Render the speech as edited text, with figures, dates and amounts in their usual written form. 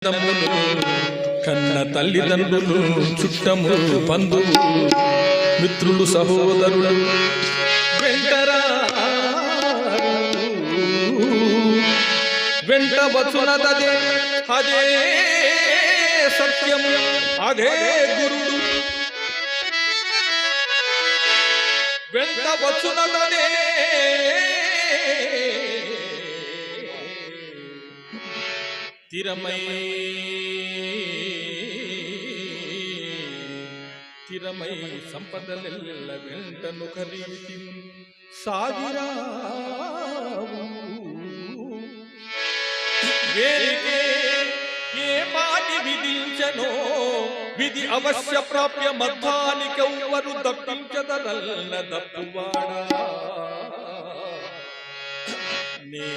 తమ్ములు కన్న తల్లిదండ్రులు చుట్టము బంధువు మిత్రులు సహోదరులు వెంట వచ్చునదే అదే సత్యము అదే గురుడు వెంట వచ్చునదే తిరమై సంపదలెల్ల వెంటను ఖరీది సాగిరా వేరికే ఏ పాటి విధించనో విధి అవశ్య ప్రాప్య మధ్యానికెవ్వరు దప్పించదరల్ల దప్పువాడా నే